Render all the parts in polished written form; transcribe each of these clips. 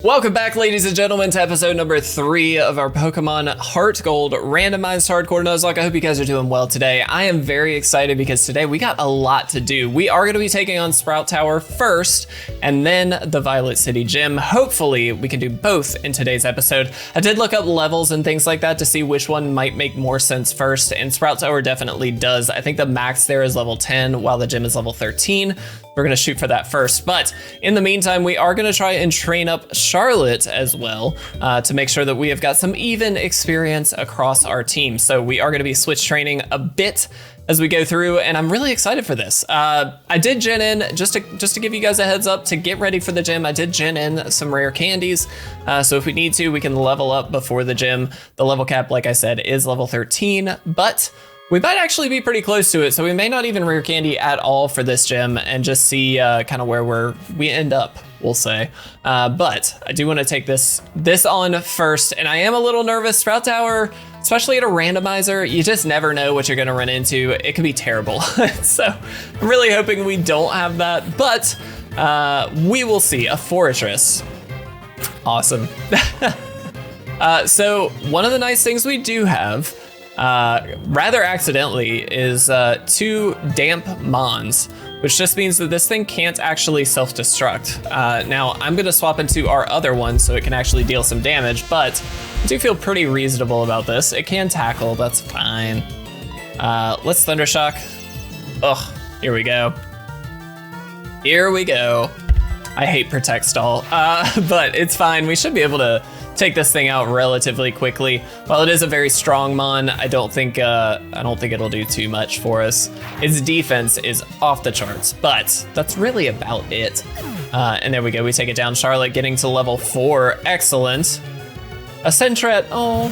Welcome back, ladies and gentlemen, to episode number 3 of our Pokemon Heart Gold randomized hardcore Nuzlocke. I hope you guys are doing well today. I am very excited because today we got a lot to do. We are going to be taking on Sprout Tower first and then the Violet City Gym. Hopefully we can do both in today's episode. I did look up levels and things like that to see which one might make more sense first, and Sprout Tower definitely does. I think the max there is level 10 while the gym is level 13. We're going to shoot for that first, but in the meantime, we are going to try and train up Charlotte as well to make sure that we have got some even experience across our team. So we are going to be switch training a bit as we go through, and I'm really excited for this. I did gen in, just to give you guys a heads up, to get ready for the gym, I did gen in some rare candies. So if we need to, we can level up before the gym. The level cap, like I said, is level 13, but we might actually be pretty close to it, so we may not even rare candy at all for this gym and just see kind of where we end up, we'll say. But I do want to take this on first, and I am a little nervous. Sprout Tower, especially at a randomizer, you just never know what you're going to run into. It could be terrible. So I'm really hoping we don't have that, but we will see. A fortress. Awesome. So one of the nice things we do have, rather accidentally, is 2 damp mons, which just means that this thing can't actually self-destruct. Now I'm gonna swap into our other one so it can actually deal some damage, but I do feel pretty reasonable about this. It can tackle, that's fine. Let's Thundershock. Ugh, here we go. Here we go. I hate Protect Stall, but it's fine. We should be able to take this thing out relatively quickly. While it is a very strong mon, I don't think it'll do too much for us. Its defense is off the charts, but that's really about it. And there we go, we take it down. Charlotte getting to level 4, excellent. A Sentret, oh,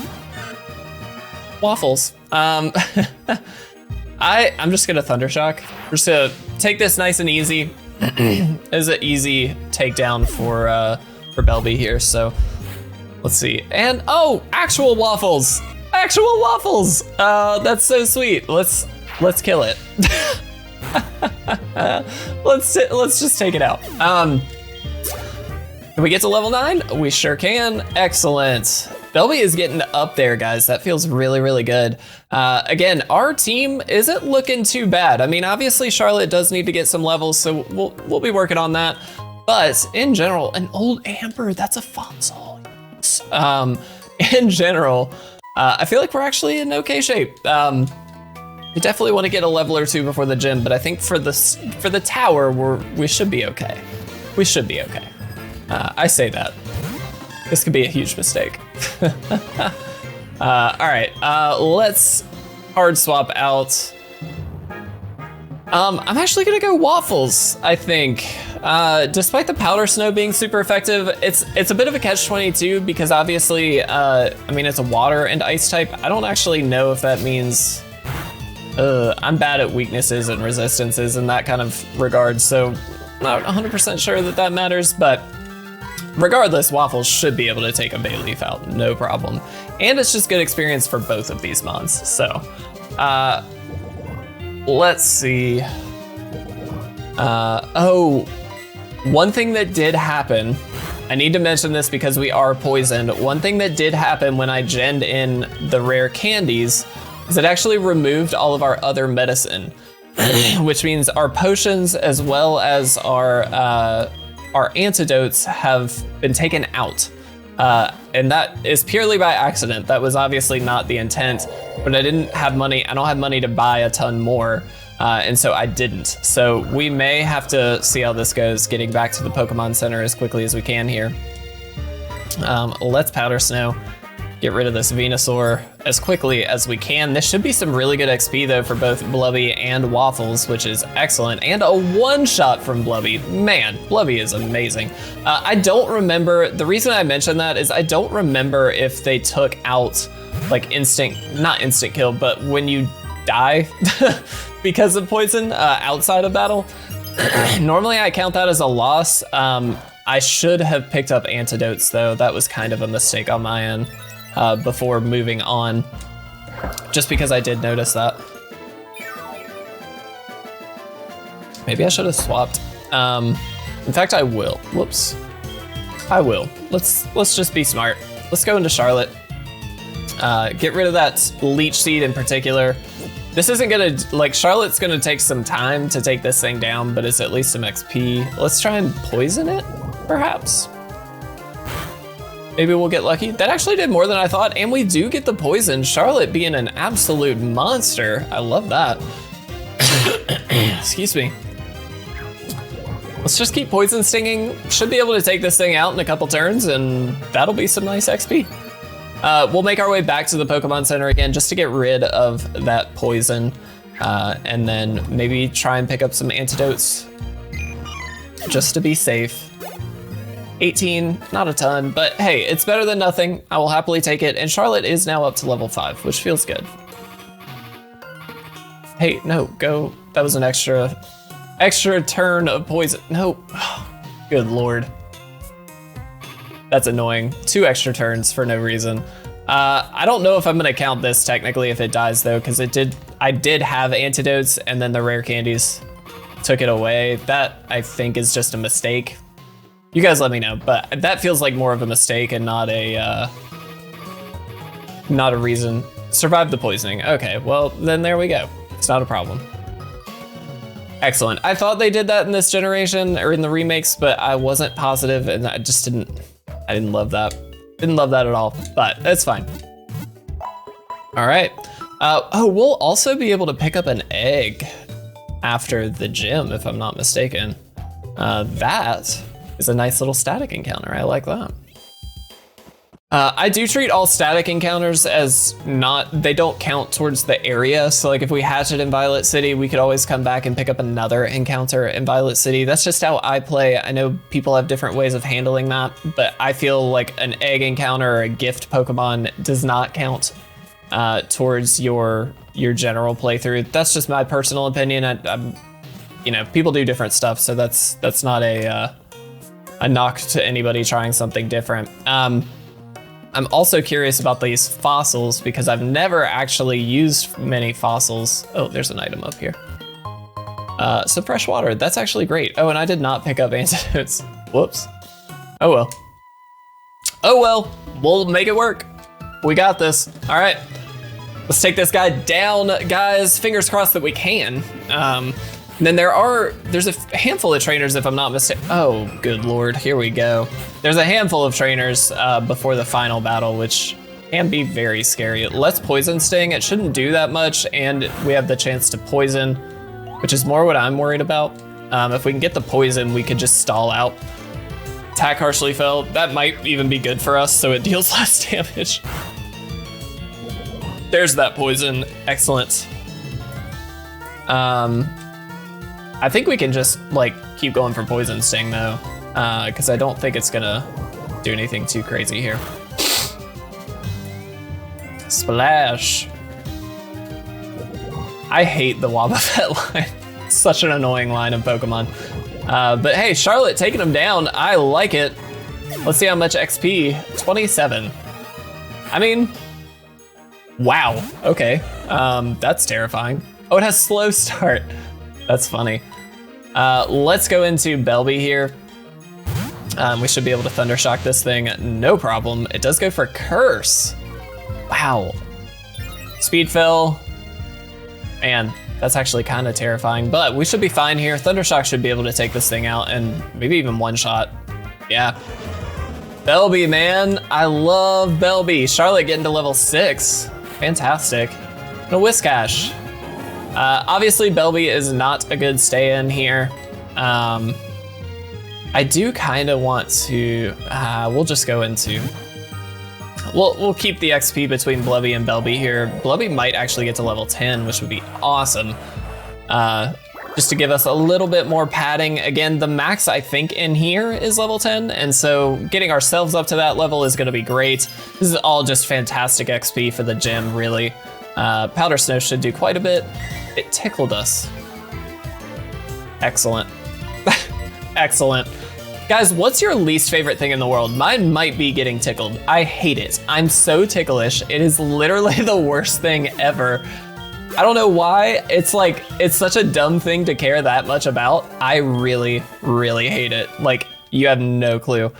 waffles. I'm just gonna Thundershock. We're just gonna take this nice and easy. It's an easy takedown for Belby here, so let's see. And oh, actual waffles! Actual waffles! That's so sweet. Let's kill it. Let's just take it out. Can we get to level 9? We sure can. Excellent. Belby is getting up there, guys. That feels really, really good. Again, our team isn't looking too bad. I mean, obviously Charlotte does need to get some levels, so we'll be working on that. But in general, an old Amber, that's a Fonzol. In general, I feel like we're actually in okay shape. We definitely want to get a level or 2 before the gym, but I think for the tower, we should be okay. We should be okay. I say that. This could be a huge mistake. All right, let's hard swap out. I'm actually gonna go waffles, I think. Despite the powder snow being super effective, it's a bit of a catch-22 because obviously, I mean, it's a water and ice type. I don't actually know if that means, I'm bad at weaknesses and resistances in that kind of regard, so I'm not 100% sure that matters, but regardless, waffles should be able to take a Bayleaf out, no problem. And it's just good experience for both of these mons, so, let's see. Oh, one thing that did happen, I need to mention this because we are poisoned. One thing that did happen when I genned in the rare candies is it actually removed all of our other medicine, which means our potions as well as our antidotes have been taken out. And that is purely by accident. That was obviously not the intent, but I didn't have money. I don't have money to buy a ton more. And so I didn't. So we may have to see how this goes, getting back to the Pokemon Center as quickly as we can here. Let's Powder Snow, get rid of this Venusaur as quickly as we can. This should be some really good XP though for both Blubby and Waffles, which is excellent. And a one-shot from Blubby. Man, Blubby is amazing. I don't remember, the reason I mentioned that is I don't remember if they took out like not instant kill, but when you die because of poison outside of battle. Normally I count that as a loss. I should have picked up antidotes though. That was kind of a mistake on my end before moving on, just because I did notice that. Maybe I should have swapped. In fact, I will. Whoops. I will. let's just be smart. Let's go into Charlotte. Get rid of that leech seed in particular. This isn't gonna, like, Charlotte's gonna take some time to take this thing down, but it's at least some XP. Let's try and poison it, perhaps. Maybe we'll get lucky. That actually did more than I thought, and we do get the poison. Charlotte being an absolute monster. I love that. Excuse me. Let's just keep poison stinging. Should be able to take this thing out in a couple turns, and that'll be some nice XP. We'll make our way back to the Pokemon Center again just to get rid of that poison, and then maybe try and pick up some antidotes just to be safe. 18, not a ton, but hey, it's better than nothing. I will happily take it, and Charlotte is now up to level 5, which feels good. Hey, no, go. That was an extra turn of poison. No, good Lord. That's annoying. 2 extra turns for no reason. I don't know if I'm gonna count this technically if it dies though, because I did have antidotes and then the rare candies took it away. That I think is just a mistake. You guys let me know, but that feels like more of a mistake and not a reason. Survive the poisoning. Okay, well then there we go. It's not a problem. Excellent. I thought they did that in this generation or in the remakes, but I wasn't positive and I didn't love that. Didn't love that at all, but it's fine. All right. Oh, we'll also be able to pick up an egg after the gym, if I'm not mistaken. That is a nice little static encounter. I like that. I do treat all static encounters as they don't count towards the area. So like if we hatch it in Violet City, we could always come back and pick up another encounter in Violet City. That's just how I play. I know people have different ways of handling that, but I feel like an egg encounter or a gift Pokemon does not count towards your general playthrough. That's just my personal opinion. I'm you know, people do different stuff, so that's not a knock to anybody trying something different. I'm also curious about these fossils because I've never actually used many fossils. Oh, there's an item up here. So fresh water, that's actually great. Oh, and I did not pick up antidotes. Whoops. Oh well. Oh well, we'll make it work. We got this. All right, let's take this guy down, guys. Fingers crossed that we can. And then there's a handful of trainers, if I'm not mistaken. Oh, good Lord, here we go. There's a handful of trainers before the final battle, which can be very scary. Let's poison sting. It shouldn't do that much, and we have the chance to poison, which is more what I'm worried about. If we can get the poison, we could just stall out. Tack harshly fell. That might even be good for us, so it deals less damage. There's that poison. Excellent. I think we can just like keep going for poison sting though, because I don't think it's gonna do anything too crazy here. Splash. I hate the Wobbuffet line. It's such an annoying line of Pokemon. But hey, Charlotte taking him down. I like it. Let's see how much XP. 27. I mean, wow. Okay. That's terrifying. Oh, it has slow start. That's funny. Let's go into Belby here. We should be able to Thunder Shock this thing, no problem. It does go for Curse. Wow. Speed Fill. Man, that's actually kind of terrifying, but we should be fine here. Thunder Shock should be able to take this thing out and maybe even one shot. Yeah. Belby, man. I love Belby. Charlotte getting to level 6. Fantastic. And a Whiscash. Obviously, Belby is not a good stay-in here. I do kind of want to, we'll just go into, we'll keep the XP between Blubby and Belby here. Blubby might actually get to level 10, which would be awesome. Just to give us a little bit more padding. Again, the max I think in here is level 10, and so getting ourselves up to that level is gonna be great. This is all just fantastic XP for the gym, really. Powder Snow should do quite a bit. It tickled us. Excellent. Excellent. Guys, what's your least favorite thing in the world? Mine might be getting tickled. I hate it. I'm so ticklish. It is literally the worst thing ever. I don't know why. It's like, it's such a dumb thing to care that much about. I really, really hate it. Like, you have no clue.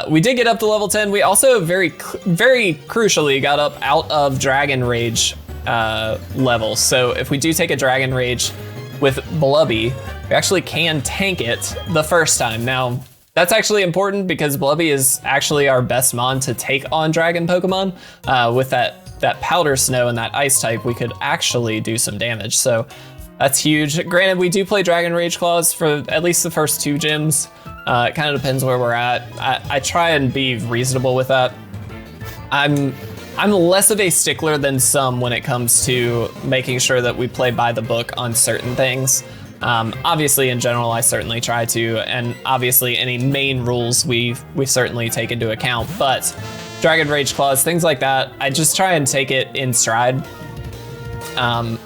We did get up to level 10. We also very crucially got up out of Dragon Rage level. So if we do take a Dragon Rage with Blubby, we actually can tank it the first time. Now, that's actually important because Blubby is actually our best mon to take on Dragon Pokemon. With that Powder Snow and that Ice type, we could actually do some damage. So that's huge. Granted, we do play Dragon Rage Claws for at least the first 2 gyms. It kind of depends where we're at. I try and be reasonable with that. I'm less of a stickler than some when it comes to making sure that we play by the book on certain things. Obviously, in general, I certainly try to, and obviously any main rules we certainly take into account, but Dragon Rage Claws, things like that, I just try and take it in stride. And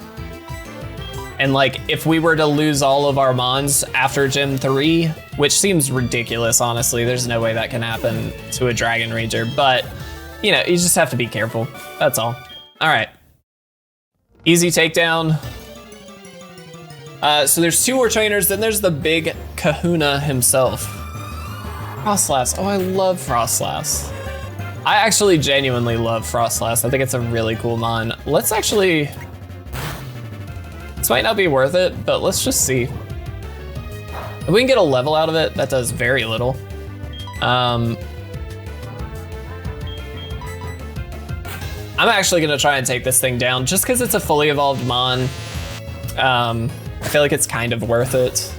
like, if we were to lose all of our mons after Gym 3, which seems ridiculous, honestly, there's no way that can happen to a Dragon Ranger, but you know, you just have to be careful, that's all. All right, easy takedown. So there's 2 more trainers, then there's the big kahuna himself. Frostlass, oh, I love Frostlass. I actually genuinely love Frostlass. I think it's a really cool mon. Let's actually, this might not be worth it, but let's just see. If we can get a level out of it, that does very little. I'm actually gonna try and take this thing down just because it's a fully evolved mon. I feel like it's kind of worth it.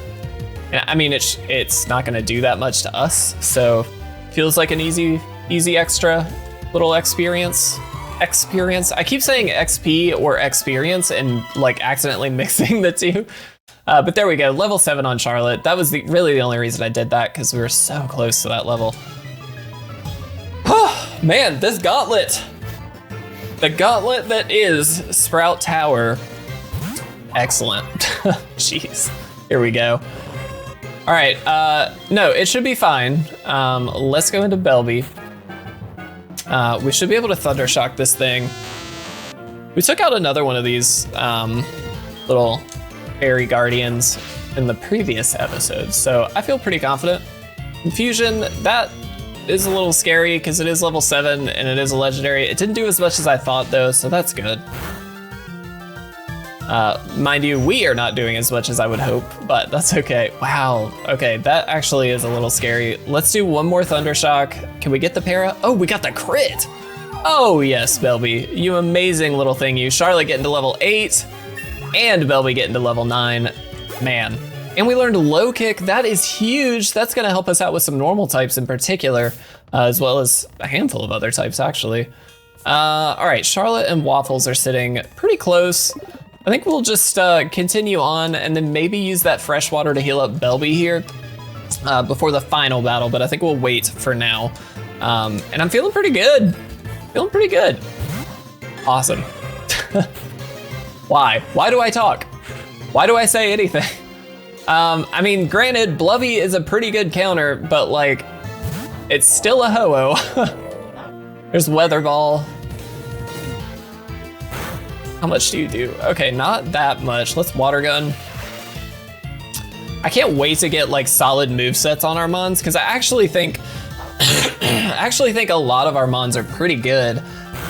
I mean, it's not gonna do that much to us, so feels like an easy extra little experience. I keep saying XP or experience and like accidentally mixing the two. But there we go, level 7 on Charlotte. That was really the only reason I did that, because we were so close to that level. Man, this gauntlet. The gauntlet that is Sprout Tower. Excellent. Jeez, here we go. All right, no, it should be fine. Let's go into Belby. We should be able to Thunder Shock this thing. We took out another one of these little fairy guardians in the previous episode, so I feel pretty confident. Confusion, that is a little scary because it is level 7 and it is a legendary. It didn't do as much as I thought though, so that's good. Mind you, we are not doing as much as I would hope, but that's okay. Wow, okay, that actually is a little scary. Let's do one more Thunder Shock. Can we get the para? Oh, we got the crit! Oh yes, Belby, you amazing little thing. You Charlotte getting to level 8, and Belby getting to level 9. Man, and we learned Low Kick. That is huge. That's gonna help us out with some normal types in particular, as well as a handful of other types actually. All right, Charlotte and Waffles are sitting pretty close. I think we'll just continue on and then maybe use that fresh water to heal up Belby here before the final battle, but I think we'll wait for now. And I'm feeling pretty good. Feeling pretty good. Awesome. Why? Why do I talk? Why do I say anything? I mean, granted, Blubby is a pretty good counter, but like, it's still a ho-oh. There's Weather Ball. How much do you do? Okay, not that much. Let's Water Gun. I can't wait to get like solid movesets on our mons, because I actually think a lot of our mons are pretty good.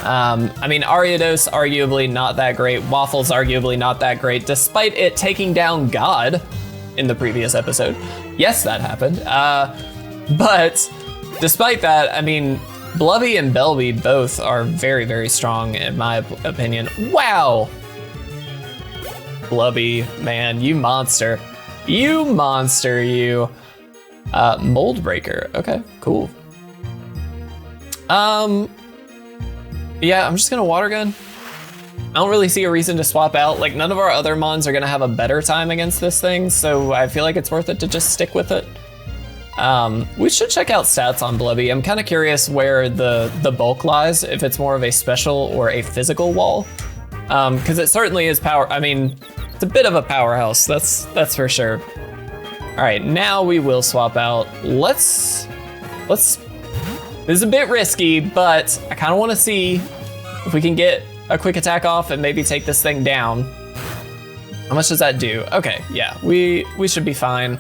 I mean, Ariados arguably not that great. Waffles arguably not that great, despite it taking down God in the previous episode. Yes, that happened. But despite that, I mean, Blubby and Belby both are very, very strong in my opinion. Wow. Blubby, man, you monster. You monster, you. Mold Breaker, okay, cool. Yeah, I'm just gonna Water Gun. I don't really see a reason to swap out. Like, none of our other mons are gonna have a better time against this thing, so I feel like it's worth it to just stick with it. We should check out stats on Blubby. I'm kind of curious where the bulk lies, if it's more of a special or a physical wall. Because it certainly is power. I mean, it's a bit of a powerhouse, that's for sure. All right, now we will swap out. Let's, this is a bit risky, but I kind of want to see if we can get a quick attack off and maybe take this thing down. How much does that do? Okay, yeah, we should be fine.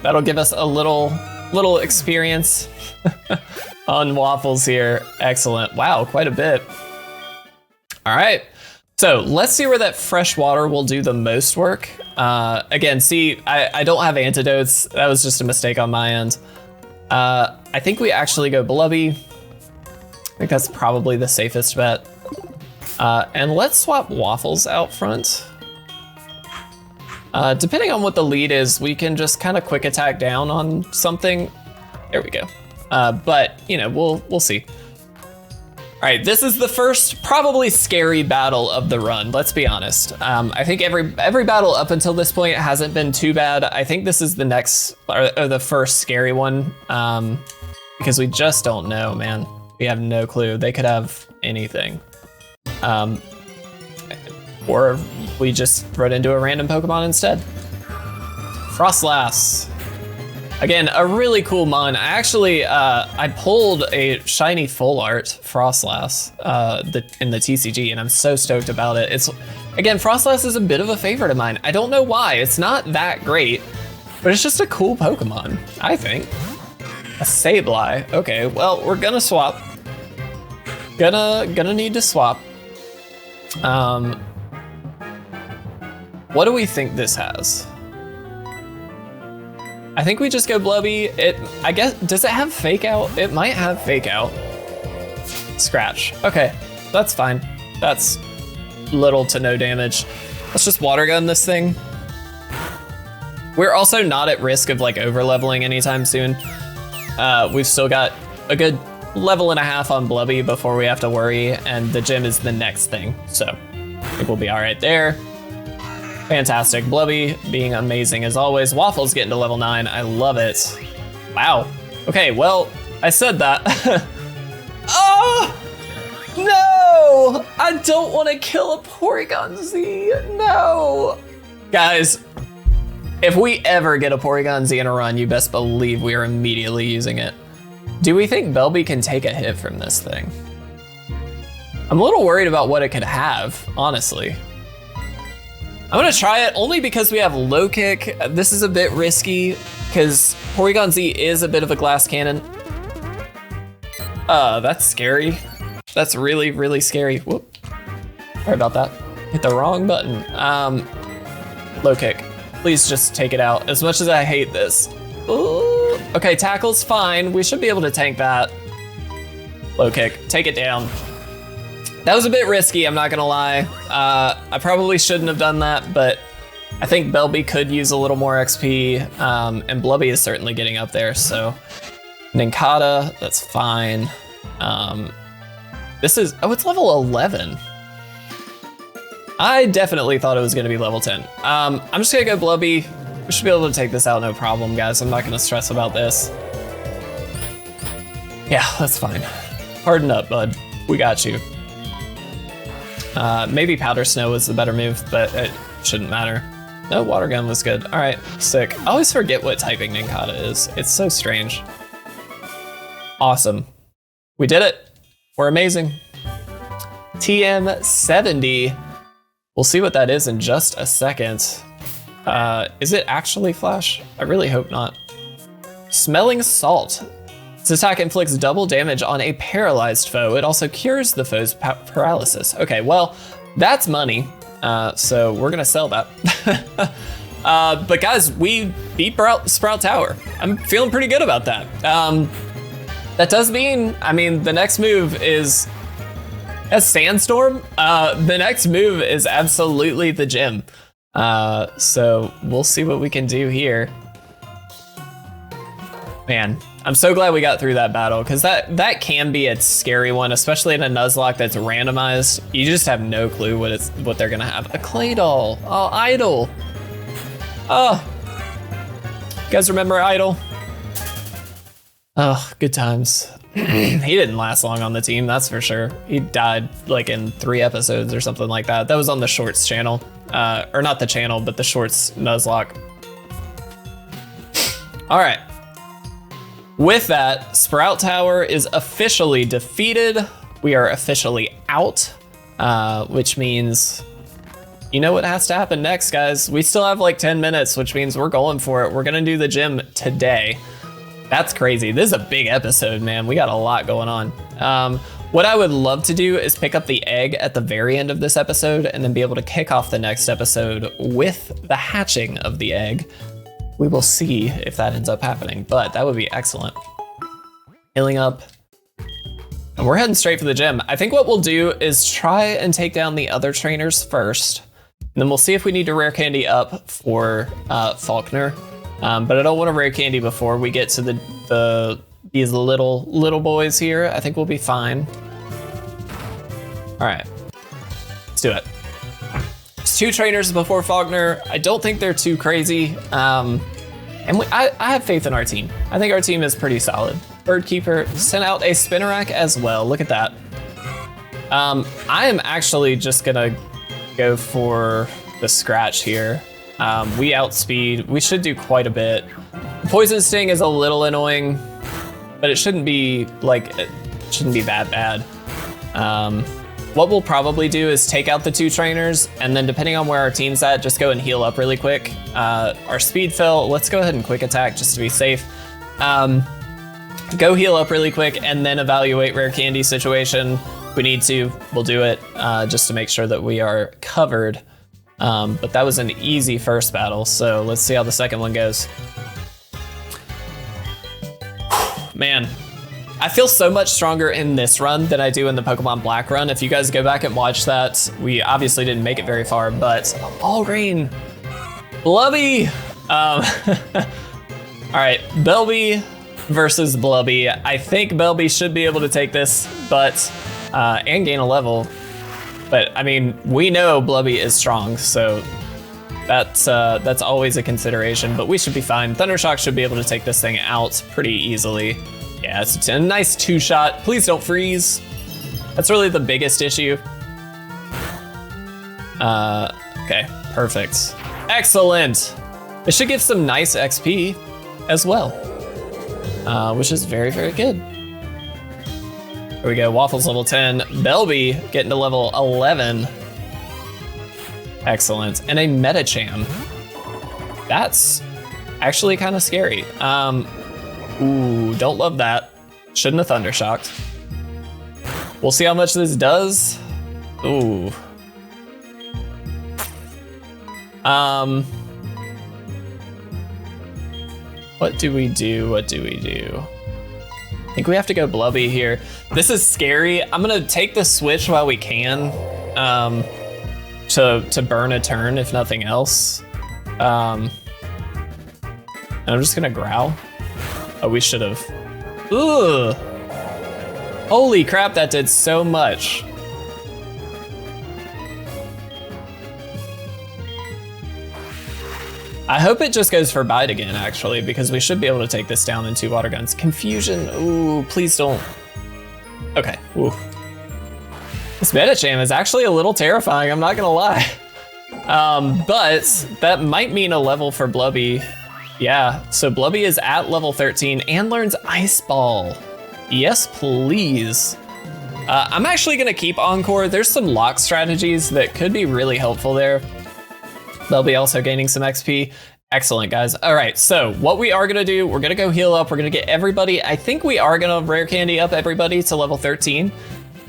That'll give us a little little experience on Waffles here. Excellent. Wow, quite a bit. All right. So let's see where that fresh water will do the most work. Again, see, I don't have antidotes. That was just a mistake on my end. I think we actually go Blubby. I think that's probably the safest bet. And let's swap Waffles out front. Depending on what the lead is, we can just kind of quick attack down on something. There we go. But you know, we'll see. All right, this is the first probably scary battle of the run. Let's be honest. I think every battle up until this point hasn't been too bad. I think this is the next or the first scary one because we just don't know, man. We have no clue. They could have anything. Or we just run into a random Pokemon instead. Frostlass. Again, a really cool mon. I actually, I pulled a shiny full art Frostlass in the TCG, and I'm so stoked about it. Again, Frostlass is a bit of a favorite of mine. I don't know why. It's not that great, but it's just a cool Pokemon, I think. A Sableye. Okay, well, we're gonna swap. Gonna need to swap. What do we think this has? I think we just go Blubby. I guess, does it have Fake Out? It might have Fake Out. Scratch. Okay, that's fine. That's little to no damage. Let's just Water Gun this thing. We're also not at risk of like over leveling anytime soon. We've still got a good level and a half on Blubby before we have to worry, and the gym is the next thing. So I think we'll be all right there. Fantastic. Blubby being amazing as always. Waffles getting to level 9. I love it. Wow. Okay, well, I said that. Oh! No! I don't want to kill a Porygon Z. No! Guys, if we ever get a Porygon Z in a run, you best believe we are immediately using it. Do we think Belby can take a hit from this thing? I'm a little worried about what it could have, honestly. I'm gonna try it only because we have low kick. This is a bit risky because Porygon Z is a bit of a glass cannon. That's scary. That's really, really scary. Whoop. Sorry about that. Hit the wrong button. Low kick. Please just take it out. As much as I hate this. Ooh. Okay, tackle's fine. We should be able to tank that. Low kick. Take it down. That was a bit risky, I'm not gonna lie. I probably shouldn't have done that, but I think Belby could use a little more XP, and Blubby is certainly getting up there, so. Nincada, that's fine. This is, oh, it's level 11. I definitely thought it was gonna be level 10. I'm just gonna go Blubby. We should be able to take this out, no problem, guys. I'm not gonna stress about this. Yeah, that's fine. Harden up, bud. We got you. Maybe Powder Snow was the better move, but it shouldn't matter. No, Water Gun was good. All right, sick. I always forget what typing Nincada is. It's so strange. Awesome. We did it. We're amazing. TM70. We'll see what that is in just a second. Is it actually Flash? I really hope not. Smelling Salt. This attack inflicts double damage on a paralyzed foe. It also cures the foe's paralysis. Okay, well, that's money. So we're gonna sell that. But guys, we beat Sprout Tower. I'm feeling pretty good about that. That does mean, I mean, the next move is a Sandstorm. The next move is absolutely the gym. So we'll see what we can do here. Man, I'm so glad we got through that battle, because that can be a scary one, especially in a Nuzlocke that's randomized. You just have no clue what they're gonna have. A Claydol. Oh, Idol. Oh, you guys remember Idol? Oh, good times. He didn't last long on the team, that's for sure. He died like in 3 episodes or something like that. That was on the Shorts channel. Or not the channel, but the Shorts Nuzlocke. All right. With that, Sprout Tower is officially defeated. We are officially out, which means, you know what has to happen next, guys. We still have like 10 minutes, which means we're going for it. We're gonna do the gym today. That's crazy. This is a big episode, man. We got a lot going on. What I would love to do is pick up the egg at the very end of this episode and then be able to kick off the next episode with the hatching of the egg. We will see if that ends up happening, but that would be excellent. Healing up. And we're heading straight for the gym. I think what we'll do is try and take down the other trainers first, and then we'll see if we need to rare candy up for Faulkner. But I don't want to rare candy before we get to these little boys here. I think we'll be fine. All right, let's do it. There's 2 trainers before Faulkner. I don't think they're too crazy. And I have faith in our team. I think our team is pretty solid. Birdkeeper sent out a Spinnerack as well. Look at that. I am actually just gonna go for the scratch here. We outspeed. We should do quite a bit. Poison Sting is a little annoying, but it shouldn't be that bad. What we'll probably do is take out the 2 trainers, and then depending on where our team's at, just go and heal up really quick. Our speed fell. Let's go ahead and quick attack just to be safe. Go heal up really quick and then evaluate rare candy situation. If we need to, we'll do it just to make sure that we are covered. But that was an easy first battle, so let's see how the second one goes. Man, I feel so much stronger in this run than I do in the Pokemon Black run. If you guys go back and watch that, we obviously didn't make it very far, but all rain, Blubby. All right, Belby versus Blubby. I think Belby should be able to take this, but and gain a level. But I mean, we know Blubby is strong, so that's always a consideration. But we should be fine. Thundershock should be able to take this thing out pretty easily. Yeah, it's a nice 2-shot. Please don't freeze. That's really the biggest issue. Okay, perfect. Excellent. It should give some nice XP as well, which is very, very good. Here we go, Waffles level 10. Belby getting to level 11. Excellent, and a Metacham. That's actually kind of scary. Ooh, don't love that. Shouldn't have Thundershocked. We'll see how much this does. Ooh. What do we do? What do we do? I think we have to go Blubby here. This is scary. I'm gonna take the switch while we can, to burn a turn if nothing else. And I'm just gonna growl. Oh, we should have. Ugh. Holy crap, that did so much. I hope it just goes for bite again, actually, because we should be able to take this down in 2 water guns. Confusion, ooh, please don't. Okay, ooh. This Metacham is actually a little terrifying, I'm not gonna lie. But that might mean a level for Blubby. Yeah, so Blubby is at level 13 and learns Ice Ball. Yes, please. I'm actually gonna keep Encore. There's some lock strategies that could be really helpful there. They'll be also gaining some XP. Excellent, guys. All right, so what we are gonna do, we're gonna go heal up. We're gonna get everybody, I think we are gonna rare candy up everybody to level 13.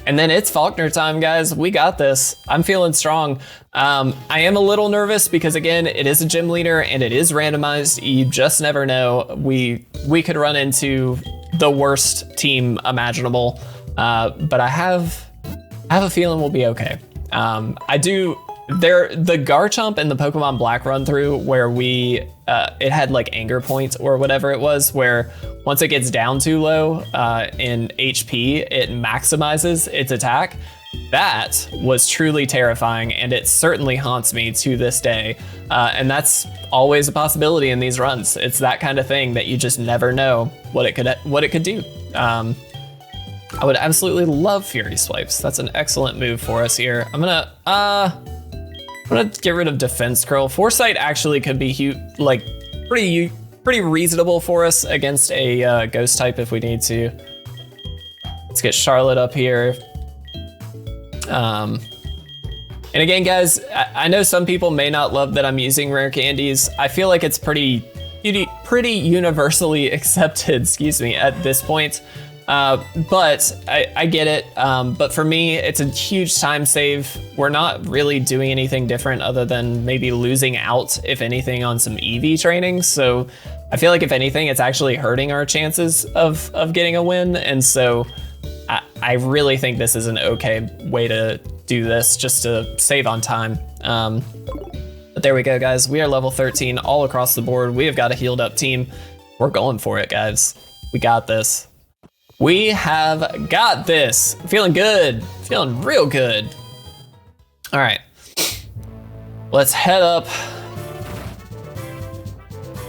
And then it's Faulkner time, guys. We got this. I'm feeling strong. I am a little nervous because, again, it is a gym leader and it is randomized. You just never know. We could run into the worst team imaginable, but I have a feeling we'll be okay. The Garchomp and the Pokemon Black run through where it had like anger points or whatever it was, where once it gets down too low in HP, it maximizes its attack. That was truly terrifying, and it certainly haunts me to this day. And that's always a possibility in these runs. It's that kind of thing that you just never know what it could do. I would absolutely love Fury Swipes. That's an excellent move for us here. I'm gonna get rid of Defense Curl. Foresight actually could be pretty reasonable for us against a Ghost type if we need to. Let's get Charlotte up here. And again, guys, I know some people may not love that I'm using rare candies. I feel like it's pretty pretty universally accepted, excuse me, at this point. But I get it. But for me, it's a huge time save. We're not really doing anything different other than maybe losing out, if anything, on some EV training. So I feel like if anything, it's actually hurting our chances of getting a win. And so I really think this is an okay way to do this, just to save on time. But there we go, guys. We are level 13 all across the board. We have got a healed up team. We're going for it, guys. We got this. We have got this. Feeling good. Feeling real good. All right. Let's head up.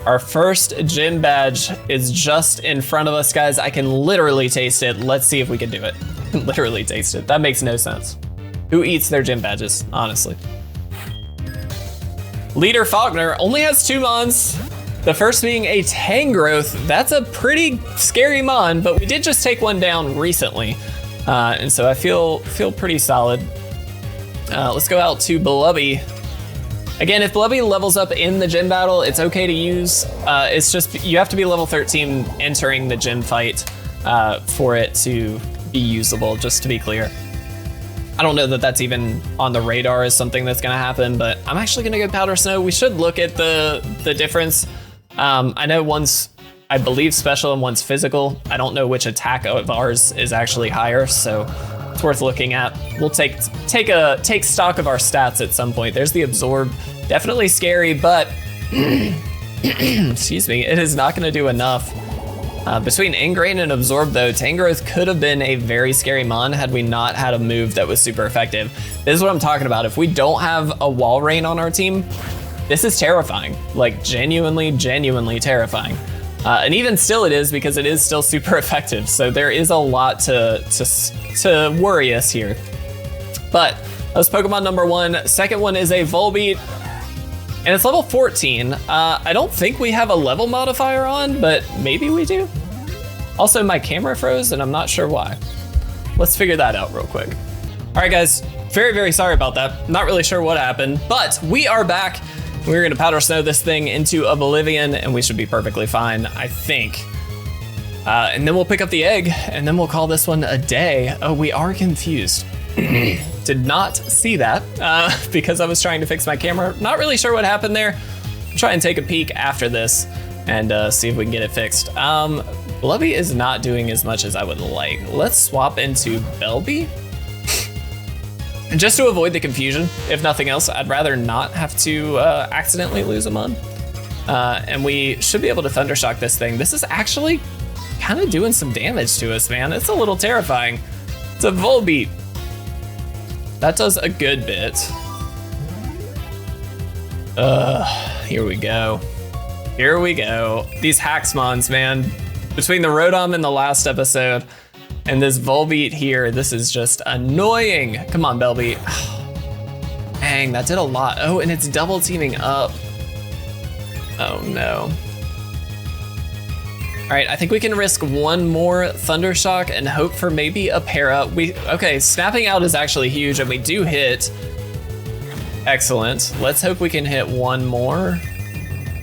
Our first gym badge is just in front of us, guys. I can literally taste it. Let's see if we can do it. Literally taste it. That makes no sense. Who eats their gym badges, honestly? Leader Faulkner only has 2 mons. The first being a Tangrowth. That's a pretty scary mon, but we did just take one down recently. And so I feel pretty solid. Let's go out to Blubby. Again, if Blubby levels up in the gym battle, it's okay to use. It's just, you have to be level 13 entering the gym fight for it to be usable, just to be clear. I don't know that that's even on the radar as something that's gonna happen, but I'm actually gonna go Powder Snow. We should look at the difference. I know one's, I believe, special and one's physical. I don't know which attack of ours is actually higher, so it's worth looking at. We'll take stock of our stats at some point. There's the Absorb, definitely scary, but excuse me, it is not gonna do enough. Between Ingrain and Absorb though, Tangrowth could have been a very scary mon had we not had a move that was super effective. This is what I'm talking about. If we don't have a Wall Rain on our team, this is terrifying. Like genuinely terrifying. And even still it is, because it is still super effective. So there is a lot to worry us here. But that was Pokemon number 1. Second one is a Volbeat. And it's level 14. I don't think we have a level modifier on, but maybe we do. Also, my camera froze and I'm not sure why. Let's figure that out real quick. All right, guys, very sorry about that. Not really sure what happened, but we are back. We're gonna Powder Snow this thing into Oblivion and we should be perfectly fine, I think. And then we'll pick up the egg and then we'll call this one a day. Oh, we are confused. Did not see that because I was trying to fix my camera. Not really sure what happened there. I'll try and take a peek after this and see if we can get it fixed. Blubby is not doing as much as I would like. Let's swap into Belby. Just to avoid the confusion, if nothing else, I'd rather not have to accidentally lose a mon. And we should be able to Thundershock this thing. This is actually kind of doing some damage to us, man. It's a little terrifying. It's a Volbeat. That does a good bit. Here we go. Here we go. These Haxmons, man. Between the Rotom in the last episode and this Volbeat here, this is just annoying. Come on, Belby. Dang, that did a lot. Oh, and it's double teaming up. Oh no. All right, I think we can risk one more Thundershock and hope for maybe a para. Okay, snapping out is actually huge and we do hit. Excellent. Let's hope we can hit one more.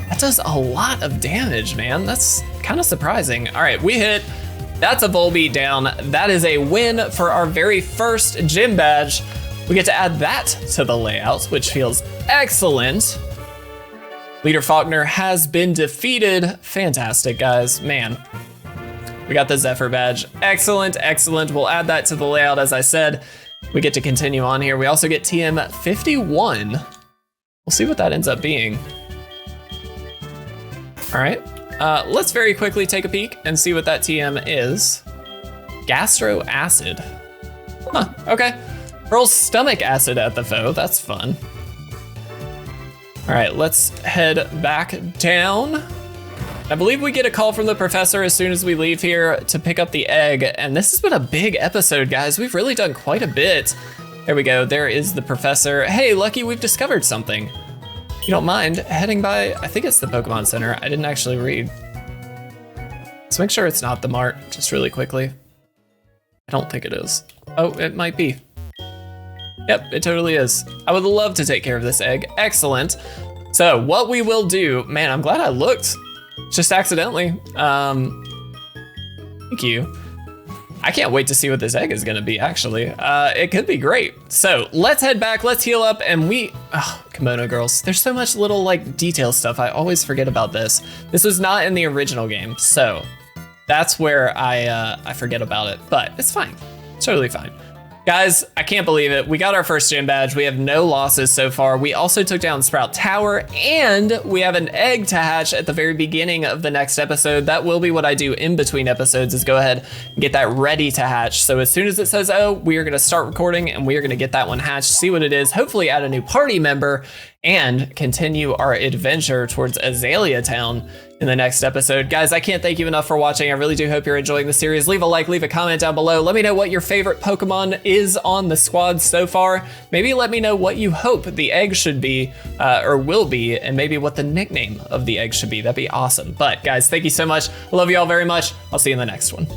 That does a lot of damage, man. That's kind of surprising. All right, we hit. That's a Volbeat down. That is a win for our very first gym badge. We get to add that to the layout, which feels excellent. Leader Faulkner has been defeated. Fantastic, guys. Man, we got the Zephyr badge. Excellent. We'll add that to the layout, as I said. We get to continue on here. We also get TM 51. We'll see what that ends up being. All right, let's very quickly take a peek and see what that TM is. Gastro Acid. Huh, okay. Hurls Stomach Acid at the foe, that's fun. All right, let's head back down. I believe we get a call from the professor as soon as we leave here to pick up the egg, and this has been a big episode, guys. We've really done quite a bit. There we go, there is the professor. Hey, Lucky, we've discovered something. If you don't mind heading by, I think it's the Pokemon Center. I didn't actually read. Let's make sure it's not the Mart, just really quickly. I don't think it is. Oh, it might be. Yep, it totally is. I would love to take care of this egg. Excellent. So what we will do, man, I'm glad I looked just accidentally. Thank you. I can't wait to see what this egg is gonna be, actually. It could be great. So let's head back, let's heal up, and kimono girls. There's so much little like detail stuff. I always forget about this. This was not in the original game, so that's where I forget about it, but it's fine. It's totally fine. Guys, I can't believe it. We got our first gym badge. We have no losses so far. We also took down Sprout Tower, and we have an egg to hatch at the very beginning of the next episode. That will be what I do in between episodes, is go ahead and get that ready to hatch. So as soon as it says, oh, we are gonna start recording and we are gonna get that one hatched, see what it is, hopefully add a new party member, and continue our adventure towards Azalea Town in the next episode. Guys, I can't thank you enough for watching. I really do hope you're enjoying the series. Leave a like, leave a comment down below. Let me know what your favorite Pokemon is on the squad so far. Maybe let me know what you hope the egg should be, or will be, and maybe what the nickname of the egg should be. That'd be awesome. But guys, thank you so much. I love you all very much. I'll see you in the next one.